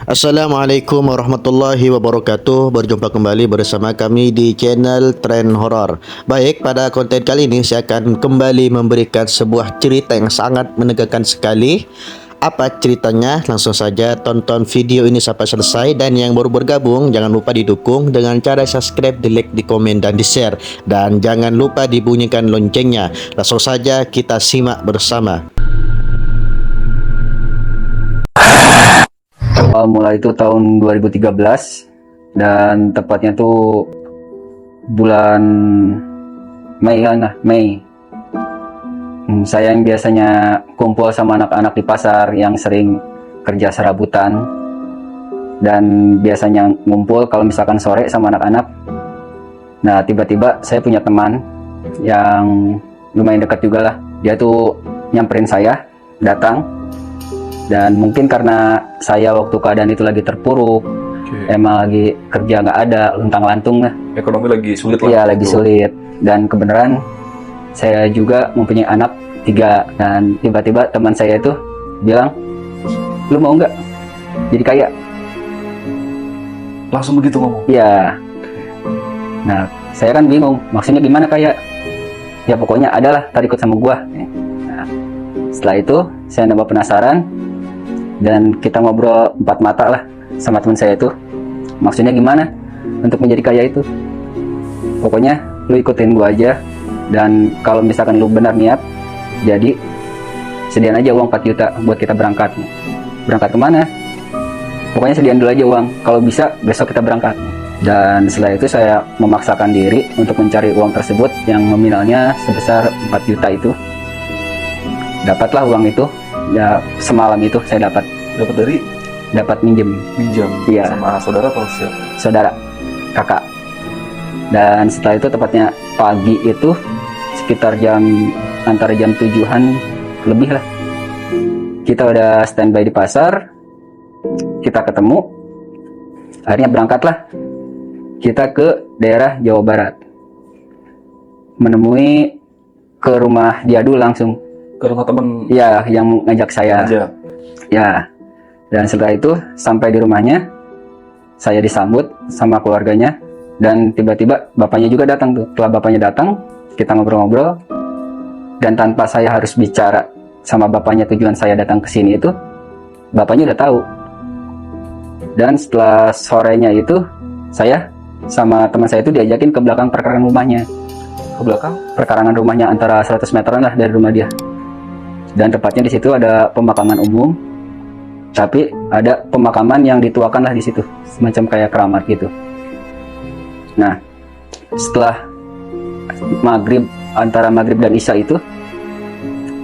Assalamualaikum warahmatullahi wabarakatuh. Berjumpa kembali bersama kami di channel Trend Horror. Baik, pada konten kali ini saya akan kembali memberikan sebuah cerita yang sangat menegangkan sekali. Apa ceritanya? Langsung saja tonton video ini sampai selesai. Dan yang baru bergabung, jangan lupa didukung dengan cara subscribe, di like, di komen, dan di share. Dan jangan lupa dibunyikan loncengnya. Langsung saja kita simak bersama. Mulai itu tahun 2013 dan tepatnya tuh bulan Mei Mei. Saya yang biasanya kumpul sama anak-anak di pasar yang sering kerja serabutan dan biasanya ngumpul kalau misalkan sore sama anak-anak. Nah, tiba-tiba saya punya teman yang lumayan dekat juga lah. Dia tuh nyamperin saya, datang. Dan mungkin karena saya waktu keadaan itu lagi terpuruk, emang lagi kerja nggak ada, luntang-lantung lah. Ekonomi lagi sulit lah. Iya, lagi sulit. Dan kebenaran saya juga mempunyai anak 3. Dan tiba-tiba teman saya itu bilang, lu mau nggak jadi kaya? Langsung begitu ngomong? Iya. Nah, saya kan bingung, maksudnya gimana kaya? Ya pokoknya adalah, tadi ikut sama gua. Nah, setelah itu saya nambah penasaran. Dan kita ngobrol 4 mata lah sama teman saya itu. Maksudnya gimana untuk menjadi kaya itu? Pokoknya lu ikutin gua aja. Dan kalau misalkan lu benar niat, jadi sediain aja uang 4 juta buat kita berangkat. Berangkat kemana? Pokoknya sediain dulu aja uang. Kalau bisa besok kita berangkat. Dan setelah itu saya memaksakan diri untuk mencari uang tersebut yang nominalnya sebesar 4 juta itu. Dapatlah uang itu. Ya, semalam itu saya dapat minjem iya, sama saudara atau siapa? Saudara, kakak. Dan setelah itu tepatnya pagi itu sekitar antara jam 7-an lebih lah, kita udah standby di pasar, kita ketemu, akhirnya berangkatlah kita ke daerah Jawa Barat, menemui ke rumah dia dulu langsung. Ke rumah temen? Ya, yang ngajak saya aja. Ya. Dan setelah itu sampai di rumahnya, saya disambut sama keluarganya. Dan tiba-tiba bapaknya juga datang tuh. Setelah bapaknya datang, kita ngobrol-ngobrol. Dan tanpa saya harus bicara sama bapaknya tujuan saya datang ke sini itu, bapaknya udah tahu. Dan setelah sorenya itu, saya sama teman saya itu diajakin ke belakang perkarangan rumahnya. Ke belakang? Perkarangan rumahnya antara 100 meteran lah dari rumah dia. Dan tepatnya di situ ada pemakaman umum, tapi ada pemakaman yang dituakan lah di situ, semacam kayak keramat gitu. Nah, setelah antara maghrib dan isya itu,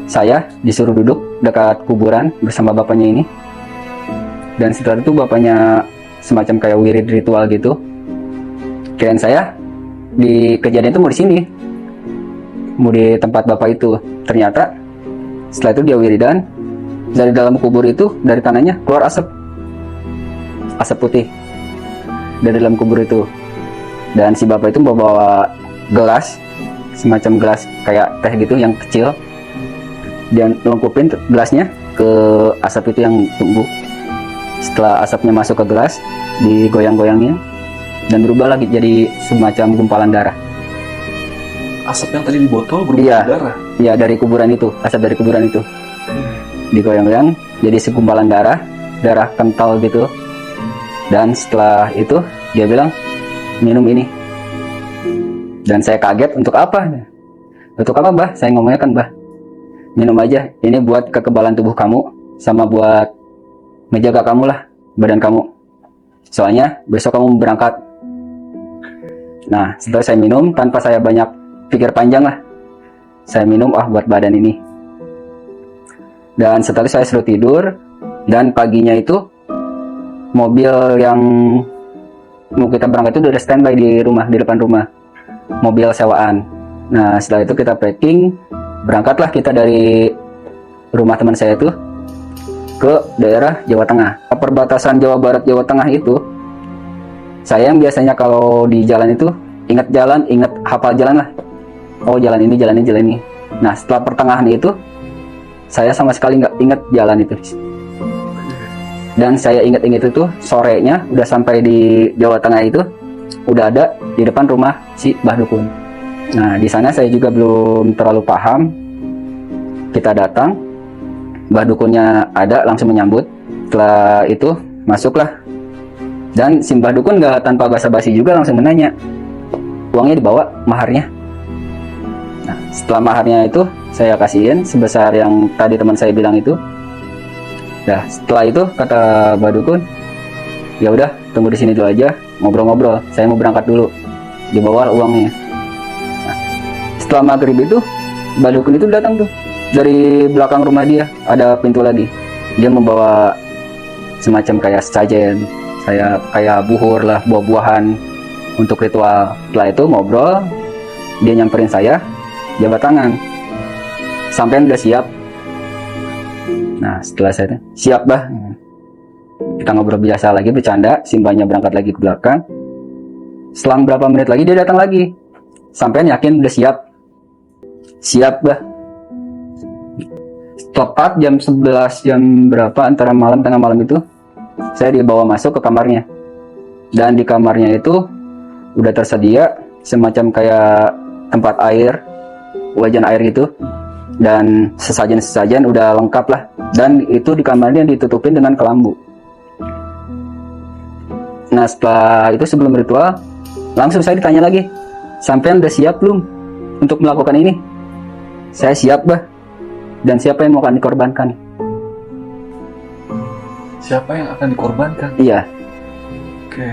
saya disuruh duduk dekat kuburan bersama bapaknya ini. Dan setelah itu bapaknya semacam kayak wirid ritual gitu. Kirain saya di kejadian itu mau di sini, mau di tempat bapak itu. Ternyata setelah itu dia wiridan, dari dalam kubur itu, dari tanahnya keluar asap putih dari dalam kubur itu. Dan si bapak itu bawa gelas, semacam gelas kayak teh gitu yang kecil, dan lengkupin gelasnya ke asap itu yang tumbuh. Setelah asapnya masuk ke gelas, digoyang-goyangnya dan berubah lagi jadi semacam gumpalan darah. Asap yang tadi di botol berubah darah? Iya, dari kuburan itu, asap dari kuburan itu. Digoyang-goyang, jadi segumpalan darah kental gitu. Dan setelah itu, dia bilang, minum ini. Dan saya kaget, untuk apa? Untuk apa, Mbah? Saya ngomongnya kan, Mbah, minum aja, ini buat kekebalan tubuh kamu, sama buat menjaga kamu lah, badan kamu. Soalnya, besok kamu berangkat. Nah, setelah saya minum, tanpa saya banyak pikir panjang lah, saya minum buat badan ini. Dan setelah saya suruh tidur. Dan paginya itu mobil yang mau kita berangkat itu udah standby di rumah, di depan rumah, mobil sewaan. Nah, setelah itu kita packing, berangkatlah kita dari rumah teman saya itu ke daerah Jawa Tengah. Perbatasan Jawa Barat Jawa Tengah itu, saya yang biasanya kalau di jalan itu ingat jalan, ingat hafal jalan lah. Oh, jalan ini. Nah, setelah pertengahan itu, saya sama sekali nggak ingat jalan itu. Dan saya ingat-ingat itu sorenya udah sampai di Jawa Tengah itu, udah ada di depan rumah si Mbah Dukun. Nah, di sana saya juga belum terlalu paham. Kita datang, Mbah Dukunnya ada, langsung menyambut. Setelah itu masuklah, dan si Mbah Dukun nggak tanpa basa-basi juga langsung menanya, uangnya dibawa, maharnya. Nah, setelah maharnya itu saya kasihin sebesar yang tadi teman saya bilang itu. Nah, setelah itu kata Mbah Dukun, ya udah tunggu di sini dulu aja, ngobrol-ngobrol. Saya mau berangkat dulu. Dibawa uangnya. Nah, setelah maghrib itu Mbah Dukun itu datang tuh dari belakang rumah dia, ada pintu lagi. Dia membawa semacam kayak sesajen, saya kayak buhur lah, buah-buahan untuk ritual. Setelah itu ngobrol, dia nyamperin saya, jabat tangan. Sampean udah siap? Nah, setelah saya siap, Bah. Kita ngobrol biasa lagi, bercanda. Simbahnya berangkat lagi ke belakang. Selang berapa menit lagi dia datang lagi. Sampean yakin udah siap? Siap, Bah. Tepat jam 11, jam berapa, antara malam, tengah malam itu, saya dibawa masuk ke kamarnya. Dan di kamarnya itu udah tersedia semacam kayak tempat air, wajan air gitu, dan sesajen-sesajen udah lengkap lah. Dan itu di kamarnya ditutupin dengan kelambu. Nah, setelah itu sebelum ritual, langsung saya ditanya lagi, sampean udah siap belum untuk melakukan ini? Saya siap, Bah. Dan siapa yang mau akan dikorbankan? Siapa yang akan dikorbankan? Iya. Oke.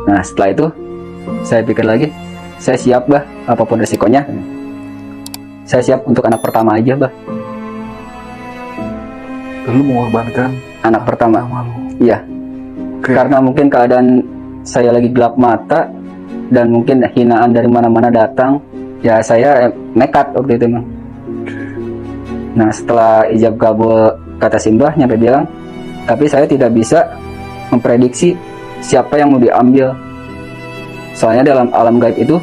Nah, setelah itu saya pikir lagi, saya siap, Bah, apapun resikonya. Saya siap untuk anak pertama aja, Bah. Lalu mengorbankan Anak pertama. malu. Iya. Oke. Karena mungkin keadaan saya lagi gelap mata dan mungkin hinaan dari mana-mana datang, ya saya nekat waktu itu, Bang. Nah, setelah ijab kabul kata Simbah nyampe bilang, tapi saya tidak bisa memprediksi siapa yang mau diambil. Soalnya dalam alam gaib itu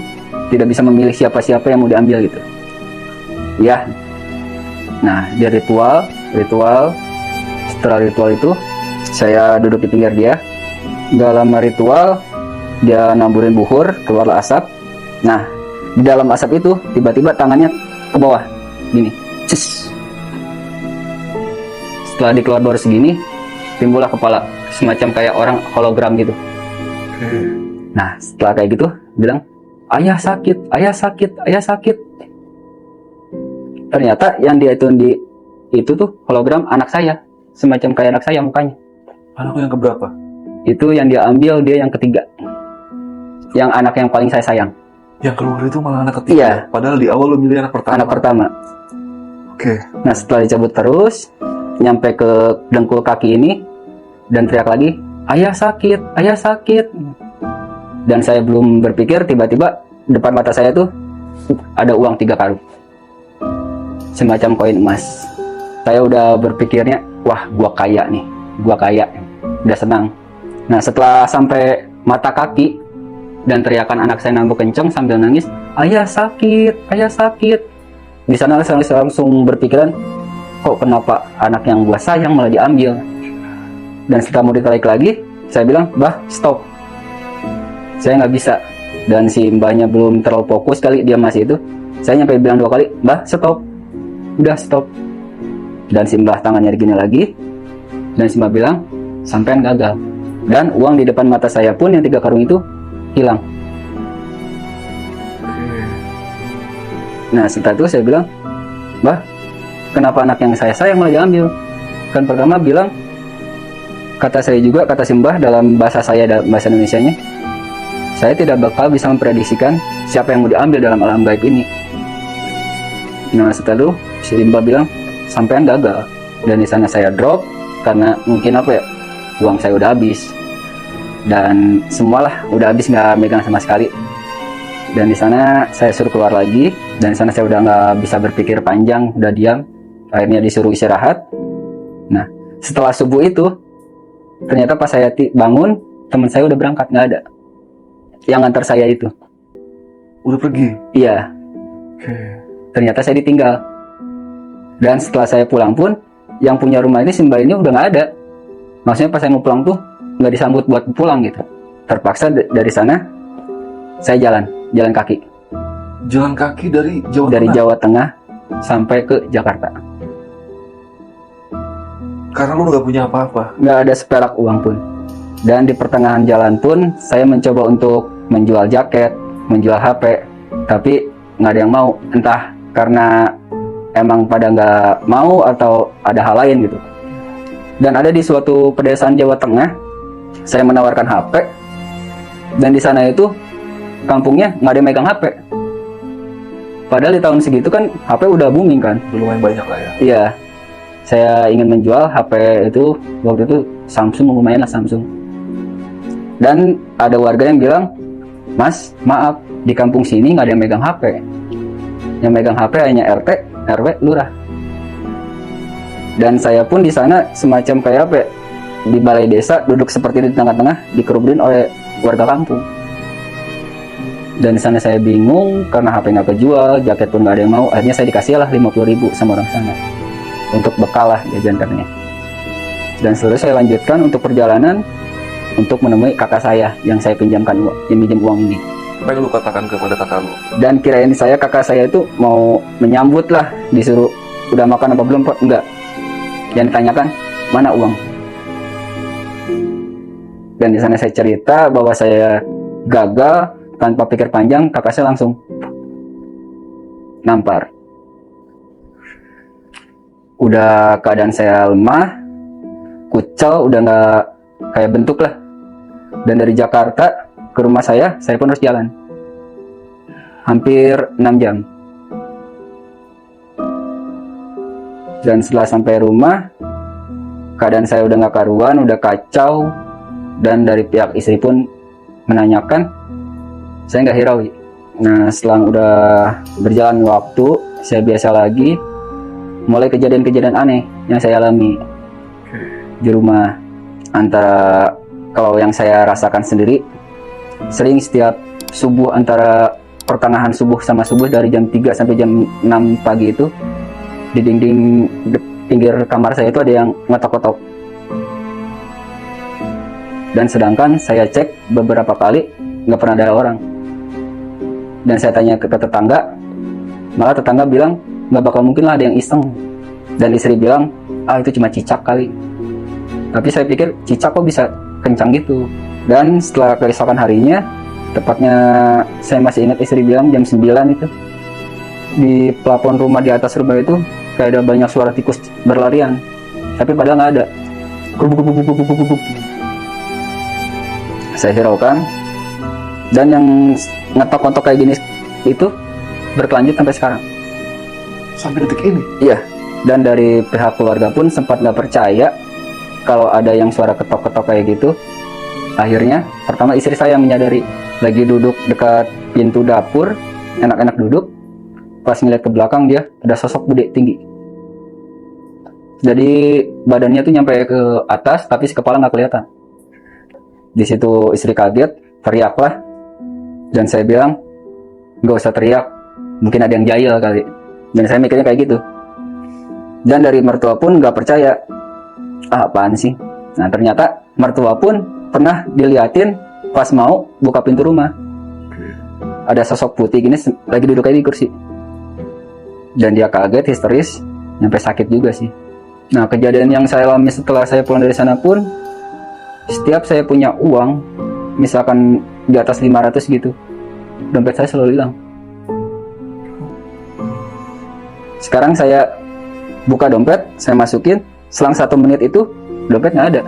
tidak bisa memilih siapa-siapa yang mau diambil gitu. Ya. Nah, di ritual, setelah ritual itu saya duduk di pinggir dia. Dalam ritual dia namburin buhur, keluarlah asap. Nah, di dalam asap itu tiba-tiba tangannya ke bawah gini. Cus. Setelah dikeluar baru segini, timbullah kepala semacam kayak orang hologram gitu. Nah, setelah kayak gitu bilang, ayah sakit, ayah sakit, ayah sakit. Ternyata yang dia itu tuh hologram anak saya, semacam kayak anak saya mukanya. Anakku yang keberapa? Itu yang dia ambil, dia yang ketiga, yang anak yang paling saya sayang. Yang keluar itu malah anak ketiga. Iya. Padahal di awal lo milih anak pertama. Anak pertama. Oke. Nah, setelah dicabut terus, nyampe ke dengkul kaki ini, dan teriak lagi, ayah sakit, ayah sakit. Dan saya belum berpikir, tiba-tiba depan mata saya tuh ada uang 3 karung, semacam koin emas. Saya udah berpikirnya, wah, gua kaya nih, gua kaya, udah senang. Nah, setelah sampai mata kaki dan teriakan anak saya nambah kenceng sambil nangis, ayah sakit, ayah sakit. Di sana saya langsung berpikiran, kok kenapa anak yang gua sayang malah diambil? Dan setelah mau ditarik lagi, saya bilang, Bah, stop. Saya nggak bisa. Dan si mbahnya belum terlalu fokus kali, dia masih itu. Saya nyampe bilang 2 kali, Bah, stop. Udah, stop. Dan si mbah tangannya gini lagi. Dan si mbah bilang, sampean gagal. Dan uang di depan mata saya pun yang 3 karung itu hilang. Nah, setelah itu saya bilang, Bah, kenapa anak yang saya sayang malah diambil? Kan pertama bilang, kata saya juga, kata Simbah dalam bahasa saya, dalam bahasa Indonesianya, saya tidak bakal bisa memprediksikan siapa yang mau diambil dalam alam gaib ini. Nah, setelah itu Simbah bilang, sampean gagal. Dan di sana saya drop karena mungkin apa ya, uang saya udah habis dan semualah udah habis, nggak megang sama sekali. Dan di sana saya suruh keluar lagi, dan di sana saya udah nggak bisa berpikir panjang, udah diam. Akhirnya disuruh istirahat. Nah, setelah subuh itu ternyata pas saya bangun, teman saya udah berangkat, nggak ada. Yang antar saya itu Udah pergi? iya. Oke. Ternyata saya ditinggal. Dan setelah saya pulang pun, yang punya rumah ini Simbah ini udah nggak ada. Maksudnya pas saya mau pulang tuh nggak disambut buat pulang gitu. Terpaksa dari sana saya jalan kaki Jalan kaki dari Jawa dari Tengah. Jawa Tengah sampai ke Jakarta. Karena lu nggak punya apa-apa. Nggak ada seperak uang pun. Dan di pertengahan jalan pun saya mencoba untuk menjual jaket, menjual HP, tapi nggak ada yang mau. Entah karena emang pada nggak mau atau ada hal lain gitu. Dan ada di suatu pedesaan Jawa Tengah, saya menawarkan HP, dan di sana itu kampungnya nggak ada yang megang HP. Padahal di tahun segitu kan HP udah booming kan. Lumayan banyak lah ya. Iya, saya ingin menjual HP itu waktu itu Samsung, lumayan lah Samsung. Dan ada warga yang bilang, Mas, maaf, di kampung sini nggak ada yang megang HP. Yang megang HP hanya RT, RW, lurah. Dan saya pun di sana semacam kayak apa ya, di balai desa duduk seperti di tengah-tengah dikerubin oleh warga kampung. Dan di sana saya bingung karena HP nggak kejual, jaket pun nggak ada yang mau. Akhirnya saya dikasih lah 50.000 sama orang sana untuk bekal lah jajan katanya. Dan setelah saya lanjutkan untuk perjalanan untuk menemui kakak saya yang saya pinjamkan yang minjem uang ini. Apa yang lu katakan kepada kakak lu? Dan kirain saya kakak saya itu mau menyambut lah, disuruh udah makan apa belum Pak? Enggak. Yang ditanyakan mana uang. Dan di sana saya cerita bahwa saya gagal. Tanpa pikir panjang, kakak saya langsung nampar. Udah keadaan saya lemah, kucel, udah nggak kayak bentuk lah. Dan dari Jakarta ke rumah saya pun harus jalan. Hampir 6 jam. Dan setelah sampai rumah, keadaan saya udah nggak karuan, udah kacau. Dan dari pihak istri pun menanyakan, saya nggak hiraukan. Nah, setelah udah berjalan waktu, saya biasa lagi, mulai kejadian-kejadian aneh yang saya alami di rumah. Antara kalau yang saya rasakan sendiri, sering setiap subuh, antara pertengahan subuh sama subuh dari jam 3 sampai jam 6 pagi itu, di dinding pinggir kamar saya itu ada yang ngetok-ngetok. Dan sedangkan saya cek beberapa kali nggak pernah ada orang. Dan saya tanya ke tetangga, malah tetangga bilang nggak bakal mungkin lah ada yang iseng. Dan istri bilang, itu cuma cicak kali. Tapi saya pikir cicak kok bisa kencang gitu. Dan setelah keesokan harinya, tepatnya saya masih ingat istri bilang jam 9 itu, di plafon rumah di atas rumah itu kayak ada banyak suara tikus berlarian. Tapi padahal nggak ada. Saya hiraukan. Dan yang ngetok-ngetok kayak gini itu berkelanjut sampai sekarang. Sampai detik ini? Iya. Dan dari pihak keluarga pun sempat nggak percaya kalau ada yang suara ketok-ketok kayak gitu. Akhirnya, pertama istri saya menyadari, lagi duduk dekat pintu dapur, enak-enak duduk. Pas ngeliat ke belakang dia ada sosok gede tinggi. Jadi badannya tuh nyampe ke atas, tapi si kepala nggak kelihatan. Di situ istri kaget, teriaklah. Dan saya bilang, nggak usah teriak, mungkin ada yang jahil kali. Dan saya mikirnya kayak gitu. Dan dari mertua pun nggak percaya. Apaan sih? Nah, ternyata mertua pun pernah diliatin pas mau buka pintu rumah. Ada sosok putih gini lagi duduk kayak di kursi. Dan dia kaget, histeris, sampai sakit juga sih. Nah, kejadian yang saya alami setelah saya pulang dari sana pun, setiap saya punya uang, misalkan di atas 500 gitu, dompet saya selalu hilang. Sekarang saya buka dompet, saya masukin, selang 1 menit itu dompet nggak ada.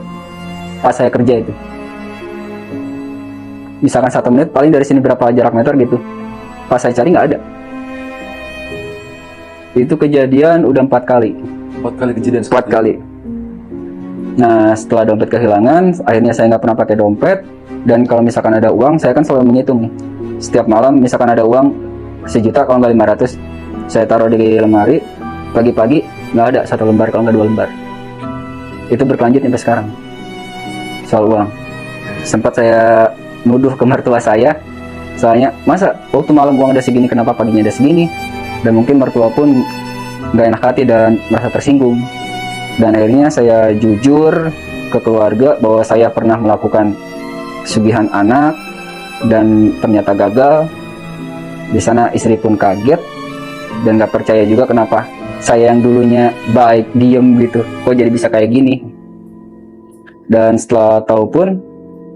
Pas saya kerja itu, misalkan 1 menit, paling dari sini berapa jarak meter gitu, pas saya cari nggak ada. Itu kejadian udah 4 kali. 4 kali kejadian 4 kali. Nah, setelah dompet kehilangan, akhirnya saya nggak pernah pakai dompet. Dan kalau misalkan ada uang, saya kan selalu menghitung nih. Setiap malam, misalkan ada uang 1 juta, kalau nggak 500, saya taruh di lemari. Pagi-pagi nggak ada 1 lembar, kalau nggak 2 lembar. Itu berkelanjut sampai sekarang. Soal uang. Sempat saya nuduh ke mertua saya, soalnya masa waktu malam uang ada segini, kenapa paginya ada segini? Dan mungkin mertua pun nggak enak hati dan merasa tersinggung. Dan akhirnya saya jujur ke keluarga bahwa saya pernah melakukan pesugihan anak dan ternyata gagal. Di sana istri pun kaget dan gak percaya juga kenapa saya yang dulunya baik, diem gitu, kok jadi bisa kayak gini. Dan setelah tahu pun,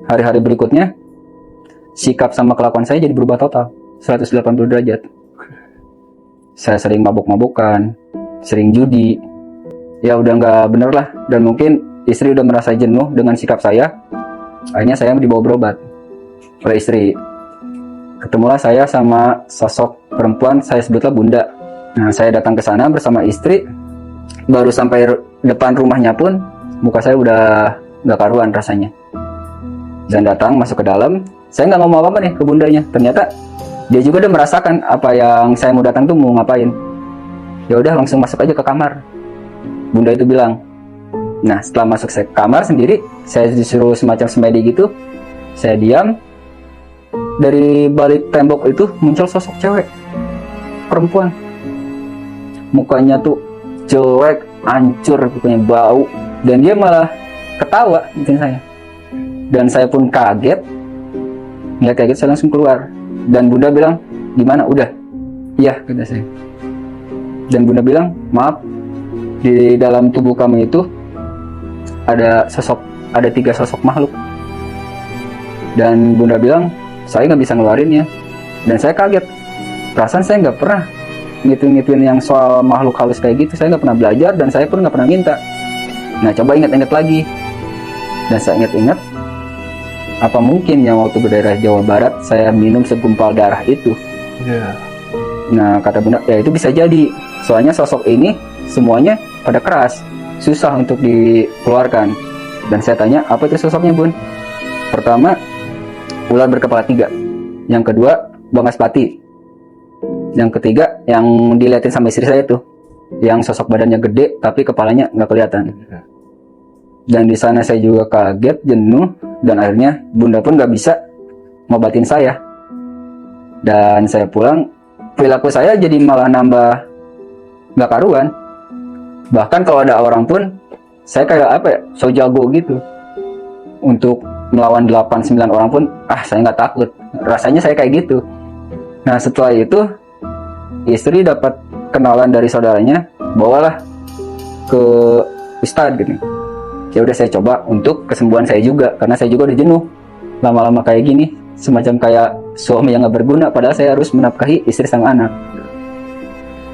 hari-hari berikutnya sikap sama kelakuan saya jadi berubah total 180 derajat. Saya sering mabuk-mabukan, sering judi. Ya udah nggak bener lah. Dan mungkin istri udah merasa jenuh dengan sikap saya. Akhirnya saya dibawa berobat oleh istri. Ketemulah saya sama sosok perempuan, saya sebutlah Bunda. Nah, saya datang ke sana bersama istri. Baru sampai depan rumahnya pun, muka saya udah nggak karuan rasanya. Dan datang masuk ke dalam, saya nggak ngomong apa-apa nih ke bundanya. Ternyata dia juga udah merasakan apa yang saya mau datang tuh mau ngapain. Ya udah langsung masuk aja ke kamar. Bunda itu bilang. Nah, setelah masuk ke kamar sendiri, saya disuruh semacam semedi gitu. Saya diam. Dari balik tembok itu muncul sosok cewek, perempuan. Mukanya tuh jelek, hancur, pokoknya bau. Dan dia malah ketawa bikin saya. Dan saya pun kaget. Nggak kaget, saya langsung keluar. Dan Bunda bilang, gimana? Udah? Iya, kata saya. Dan Bunda bilang, maaf, di dalam tubuh kamu itu ada 3 sosok makhluk. Dan Bunda bilang, saya nggak bisa ngeluarinnya. Dan saya kaget. Perasaan saya nggak pernah ngituin yang soal makhluk halus kayak gitu. Saya nggak pernah belajar dan saya pun nggak pernah minta. Nah, coba ingat-ingat lagi. Dan saya ingat-ingat, apa mungkin yang waktu berdaerah Jawa Barat saya minum segumpal darah itu? Iya. Nah, kata Bunda, ya itu bisa jadi. Soalnya sosok ini semuanya pada keras, susah untuk dikeluarkan. Dan saya tanya, apa itu sosoknya, Bun? Pertama, ular berkepala 3. Yang kedua, Bangaspati. Yang ketiga, yang dilihatin sama istri saya tuh, yang sosok badannya gede tapi kepalanya nggak kelihatan. Dan di sana saya juga kaget, jenuh, dan akhirnya Bunda pun nggak bisa ngobatin saya. Dan saya pulang, perilaku saya jadi malah nambah nggak karuan. Bahkan kalau ada orang pun, saya kayak apa ya, so jago gitu. Untuk melawan 8-9 orang pun, saya nggak takut. Rasanya saya kayak gitu. Nah, setelah itu, istri dapat kenalan dari saudaranya, bawalah ke ustadz gitu. Ya udah saya coba untuk kesembuhan saya juga, karena saya juga udah jenuh lama-lama kayak gini, semacam kayak suami yang nggak berguna, padahal saya harus menafkahi istri sama anak.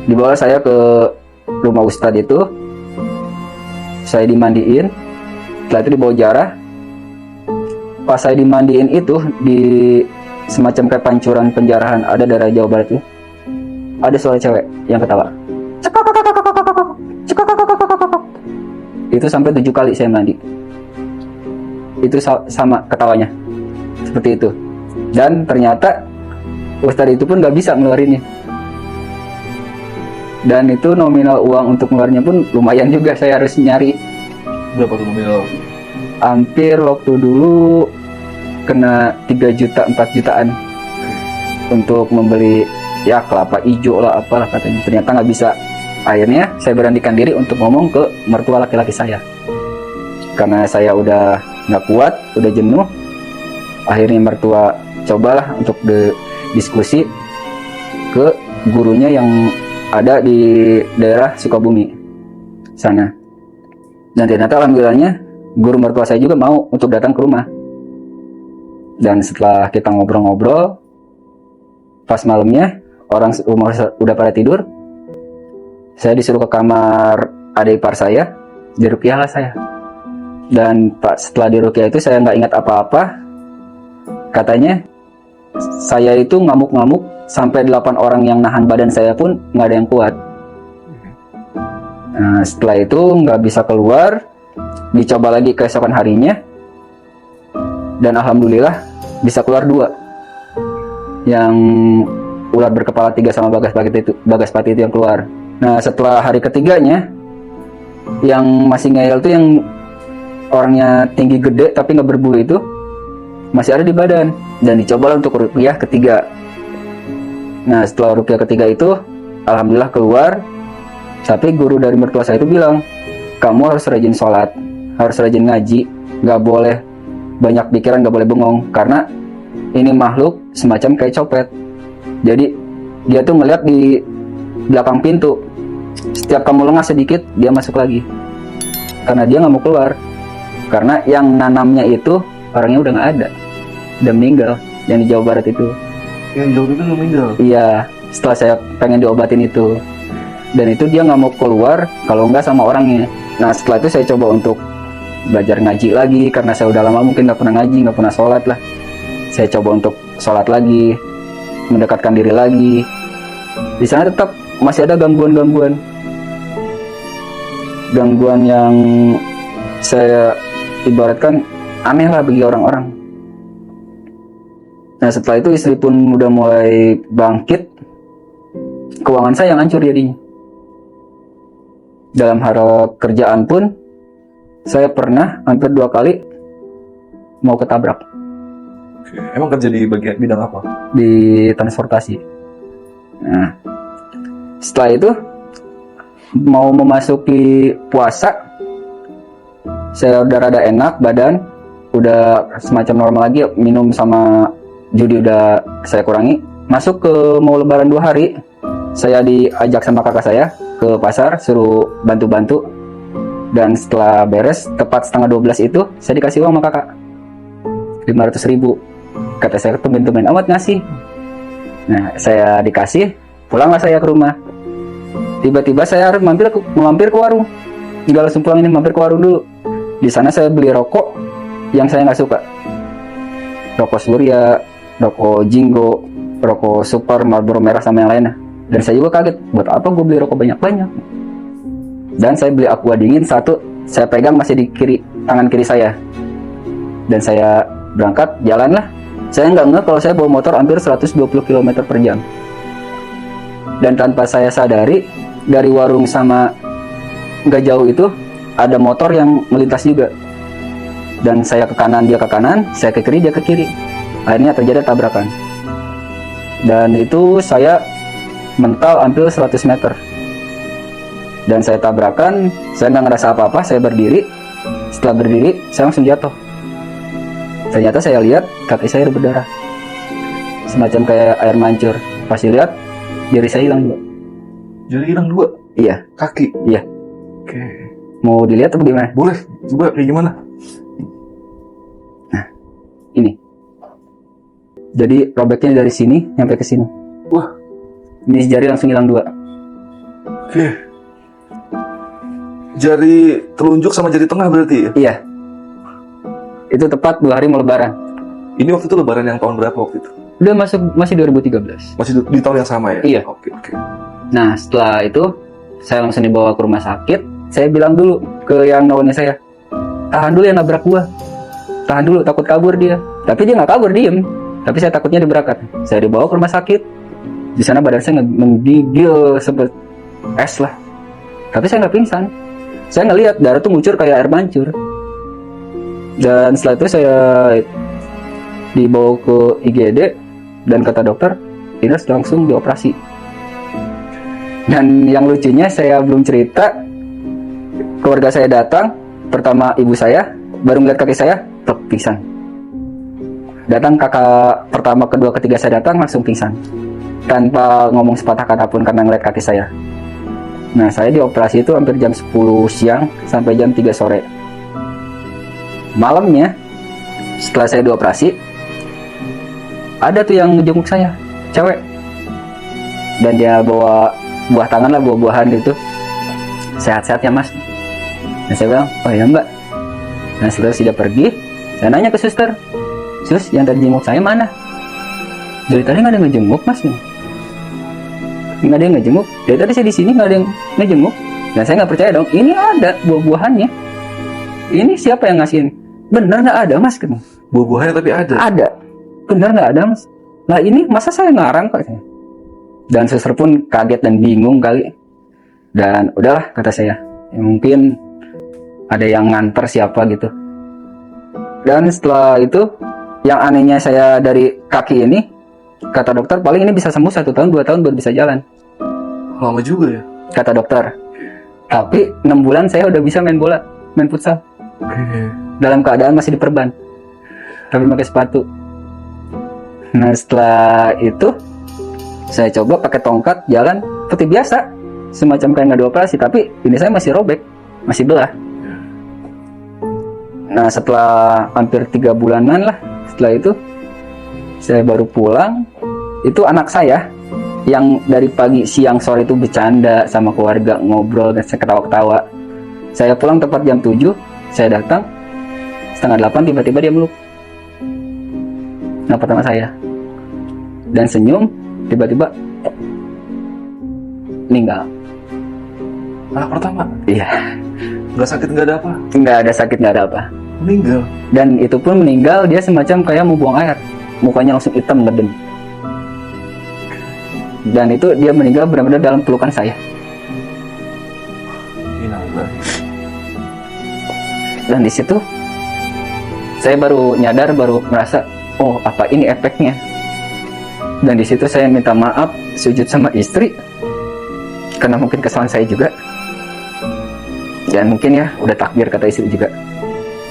Dibawa saya ke rumah ustadz itu, saya dimandiin, setelah itu dibawa jarah. Pas saya dimandiin itu, di semacam kayak pancuran penjarahan ada daerah Jawa Barat itu, ada suara cewek yang ketawa. Itu sampai 7 kali saya mandi. Itu sama ketawanya, seperti itu. Dan ternyata ustadz itu pun nggak bisa ngeluarinnya. Dan itu nominal uang untuk ngeluarnya pun lumayan juga, saya harus nyari. Berapa tuh nominal? Hampir waktu dulu kena 3 juta 4 jutaan untuk membeli ya kelapa hijau lah apalah katanya. Ternyata nggak bisa. Akhirnya saya beranikan diri untuk ngomong ke mertua laki-laki saya, karena saya udah nggak kuat, udah jenuh. Akhirnya mertua cobalah untuk diskusi ke gurunya yang ada di daerah Sukabumi sana. Dan ternyata alhamdulillahnya guru mertua saya juga mau untuk datang ke rumah. Dan setelah kita ngobrol-ngobrol, pas malamnya orang rumah udah pada tidur, saya disuruh ke kamar adik ipar saya, diruqyahlah saya. Dan setelah diruqyah itu saya nggak ingat apa-apa. Katanya saya itu ngamuk-ngamuk sampai 8 orang yang nahan badan saya pun nggak ada yang kuat. Nah, setelah itu nggak bisa keluar, dicoba lagi keesokan harinya, dan alhamdulillah bisa keluar 2. Yang ular berkepala 3 sama Bagaspati itu yang keluar. Nah, setelah hari ketiganya, yang masih ngeyel tuh yang orangnya tinggi gede tapi nggak berbulu itu masih ada di badan, dan dicobalah untuk ruqyah ketiga. Nah, setelah ruqyah ketiga itu alhamdulillah keluar. Tapi guru dari mertua saya itu bilang, kamu harus rajin sholat, harus rajin ngaji, nggak boleh banyak pikiran, nggak boleh bengong, karena ini makhluk semacam kayak copet. Jadi dia tuh ngeliat di belakang pintu, setiap kamu lengah sedikit dia masuk lagi, karena dia nggak mau keluar, karena yang nanamnya itu orangnya udah nggak ada, udah meninggal, yang di Jawa Barat itu. Yang jauh itu udah meninggal. Iya, setelah saya pengen diobatin itu, dan itu dia nggak mau keluar kalau nggak sama orangnya. Nah setelah itu saya coba untuk belajar ngaji lagi, karena saya udah lama mungkin nggak pernah ngaji, nggak pernah sholat lah. Saya coba untuk sholat lagi, mendekatkan diri lagi. Di sana tetap masih ada gangguan yang saya ibaratkan aneh lah bagi orang-orang. Nah setelah itu istri pun udah mulai bangkit, keuangan saya yang hancur jadinya. Dalam hal kerjaan pun saya pernah hampir 2 kali mau ketabrak Oke. Emang kerja di bagian bidang apa? di transportasi. Nah setelah itu mau memasuki puasa, saya udah rada enak badan, udah semacam normal lagi, minum sama judi udah saya kurangi. Masuk ke mau lebaran 2 hari, saya diajak sama kakak saya ke pasar, suruh bantu-bantu. Dan setelah beres, tepat setengah 12 itu, saya dikasih uang sama kakak 500.000. Kata saya, tumben-tumben amat ngasih. Nah, saya dikasih, pulanglah saya ke rumah. Tiba-tiba saya harus mampir ke warung. Nggak langsung pulang ini, mampir ke warung dulu. Di sana saya beli rokok yang saya nggak suka. Rokok Surya, rokok Jinggo, rokok Super, Marlboro merah sama yang lainnya. Dan saya juga kaget, buat apa gue beli rokok banyak-banyak. Dan saya beli aqua dingin 1, saya pegang masih di tangan kiri saya. Dan saya berangkat, jalan lah. Saya nggak ngeh kalau saya bawa motor hampir 120 km per jam. Dan tanpa saya sadari, dari warung sama nggak jauh itu, ada motor yang melintas juga. Dan saya ke kanan, dia ke kanan, saya ke kiri, dia ke kiri. Akhirnya terjadi tabrakan. Dan itu saya mental hampir 100 meter. Dan saya tabrakan, saya nggak ngerasa apa-apa, saya berdiri. Setelah berdiri, saya langsung jatuh. Ternyata saya lihat kaki saya berdarah, semacam kayak air mancur. Pas dilihat, jari saya hilang 2. Jadi hilang 2? Iya. Kaki? Iya. Oke. Mau dilihat atau gimana? Boleh, coba kayak gimana? Nah, ini. Jadi robeknya dari sini sampai ke sini. Wah. Ini jari langsung hilang 2. Oke. Jari telunjuk sama jari tengah berarti ya? Iya. Itu tepat 2 hari mau lebaran. Ini waktu itu lebaran yang tahun berapa waktu itu? Udah masih 2013. Masih di tahun yang sama ya? Iya. Oke. Nah setelah itu saya langsung dibawa ke rumah sakit. Saya bilang dulu ke yang nawannya saya, tahan dulu yang nabrak gua, tahan dulu, takut kabur dia. Tapi dia nggak kabur, diem. Tapi saya takutnya diberangkat. Saya dibawa ke rumah sakit. Di sana badan saya menggigil seperti es lah. Tapi saya nggak pingsan. Saya ngelihat darah tuh ngucur kayak air mancur. Dan setelah itu saya dibawa ke IGD dan kata dokter, ini harus langsung dioperasi. Dan yang lucunya saya belum cerita, keluarga saya datang, pertama ibu saya, baru ngeliat kaki saya, pingsan. Datang kakak pertama, kedua, ketiga saya datang langsung pingsan, tanpa ngomong sepatah kata pun karena ngeliat kaki saya. Nah saya dioperasi itu hampir jam 10 siang sampai jam 3 sore. Malamnya setelah saya dioperasi, ada tuh yang ngejenguk saya, cewek, dan dia bawa buah tangan lah, buah-buahan gitu. Sehat-sehat ya mas? Dan saya bilang, oh ya mbak. Nah setelah sudah pergi, saya nanya ke suster, sus yang tadi jenguk saya mana? Dari tadi nggak ada yang ngejenguk mas. Nggak ada yang ngejenguk. Dari tadi saya di sini nggak ada yang ngejenguk. Dan saya nggak percaya dong, ini ada buah-buahannya. Ini siapa yang ngasihin? Bener nggak ada mas? Buah-buahnya tapi ada? Ada. Bener nggak ada mas? Nah ini masa saya ngarang kok? Dan suster pun kaget dan bingung kali. Dan udahlah kata saya, ya, mungkin ada yang nganter siapa gitu. Dan setelah itu, yang anehnya saya dari kaki ini, kata dokter paling ini bisa sembuh 1 tahun 2 tahun baru bisa jalan. Lama juga ya? Kata dokter. Tapi 6 bulan saya udah bisa main bola, main futsal. dalam keadaan masih diperban tapi pakai sepatu. Nah setelah itu saya coba pakai tongkat jalan seperti biasa, semacam kayak nggak dioperasi, tapi ini saya masih robek, masih belah. Nah setelah hampir 3 bulanan lah setelah itu saya baru pulang. Itu anak saya yang dari pagi siang sore itu bercanda sama keluarga, ngobrol dan ketawa-ketawa. Saya pulang tepat jam 7, saya datang setengah 8, tiba-tiba dia meluk. Nah pertama saya dan senyum, tiba-tiba meninggal. Anak pertama? Iya. Nggak sakit, nggak ada apa? Nggak ada sakit, nggak ada apa. Meninggal? Dan itu pun meninggal dia semacam kayak mau buang air, mukanya langsung hitam ngedem. Dan itu dia meninggal benar-benar dalam pelukan saya. Innalillahi. Dan di situ saya baru nyadar, baru merasa, oh apa ini efeknya. Dan di situ saya minta maaf, sujud sama istri, karena mungkin kesalahan saya juga. Dan mungkin ya udah takdir kata istri juga.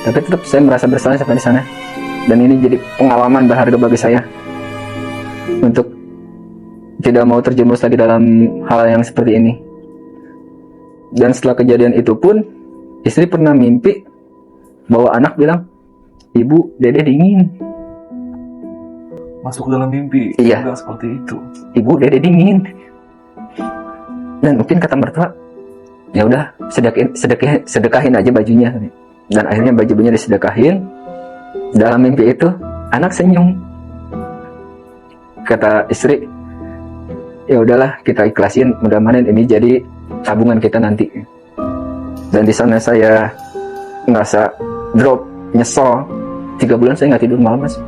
Tapi tetap saya merasa bersalah sampai di sana. Dan ini jadi pengalaman berharga bagi saya untuk tidak mau terjerumus lagi dalam hal yang seperti ini. Dan setelah kejadian itu pun istri pernah mimpi bahwa anak bilang, "Ibu, Dede dingin." Masuk dalam mimpi? Iya. Bilang seperti itu? "Ibu, Dede dingin." Dan mungkin kata mertua, ya udah sedekahin aja bajunya. Dan akhirnya baju-bajunya disedekahin. Dalam mimpi itu anak senyum. Kata istri, ya udahlah kita ikhlasin, mudah-mudahan ini jadi tabungan kita nanti. Dan di sana saya ngerasa drop, nyesel. 3 bulan saya nggak tidur malam, Mas.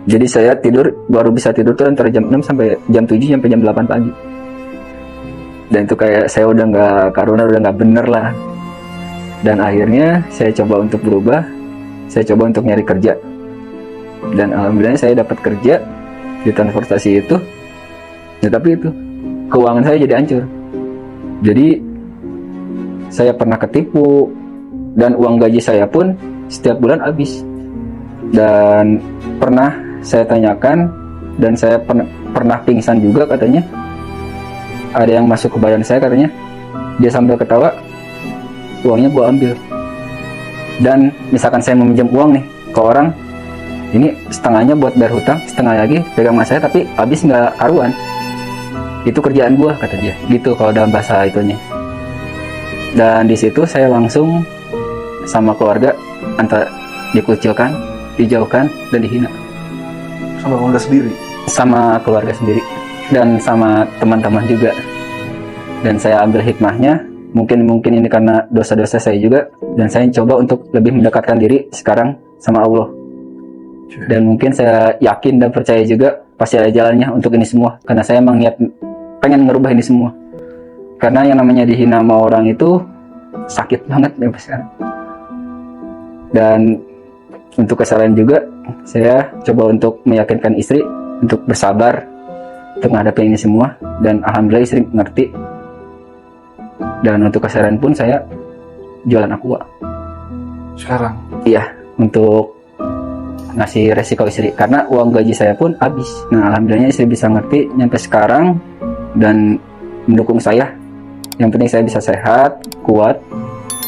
Jadi saya tidur, baru bisa tidur tuh antara jam 6 sampai jam 7 sampai jam 8 pagi. Dan itu kayak saya udah nggak karunia, udah nggak bener lah. Dan akhirnya saya coba untuk berubah, saya coba untuk nyari kerja. Dan alhamdulillah saya dapat kerja di transportasi itu. Ya, tapi itu keuangan saya jadi hancur. Jadi saya pernah ketipu dan uang gaji saya pun setiap bulan habis. Dan pernah saya tanyakan dan saya pernah pingsan juga katanya. Ada yang masuk ke badan saya katanya. Dia sambil ketawa, uangnya gua ambil. Dan misalkan saya meminjam uang nih ke orang, ini setengahnya buat bayar hutang, setengah lagi pegang mas saya, tapi habis nggak karuan. Itu kerjaan gua kata dia. Gitu kalau dalam bahasa itunya. Dan di situ saya langsung sama keluarga antara dikucilkan, dijauhkan, dan dihina. Sama keluarga sendiri? Sama keluarga sendiri dan sama teman-teman juga. Dan saya ambil hikmahnya, mungkin ini karena dosa-dosa saya juga, dan saya coba untuk lebih mendekatkan diri sekarang sama Allah. Dan mungkin saya yakin dan percaya juga pasti ada jalannya untuk ini semua, karena saya emang niat pengen ngerubah ini semua. Karena yang namanya dihina sama orang itu sakit banget ya sekarang. Dan untuk kesalahan juga, saya coba untuk meyakinkan istri untuk bersabar untuk menghadapi ini semua. Dan alhamdulillah istri ngerti. Dan untuk kesalahan pun saya jualan aqua. Sekarang? Iya, untuk ngasih resiko istri. Karena uang gaji saya pun habis. Nah alhamdulillahnya istri bisa ngerti nyampe sekarang dan mendukung saya. Yang penting saya bisa sehat, kuat,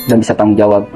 dan bisa tanggung jawab.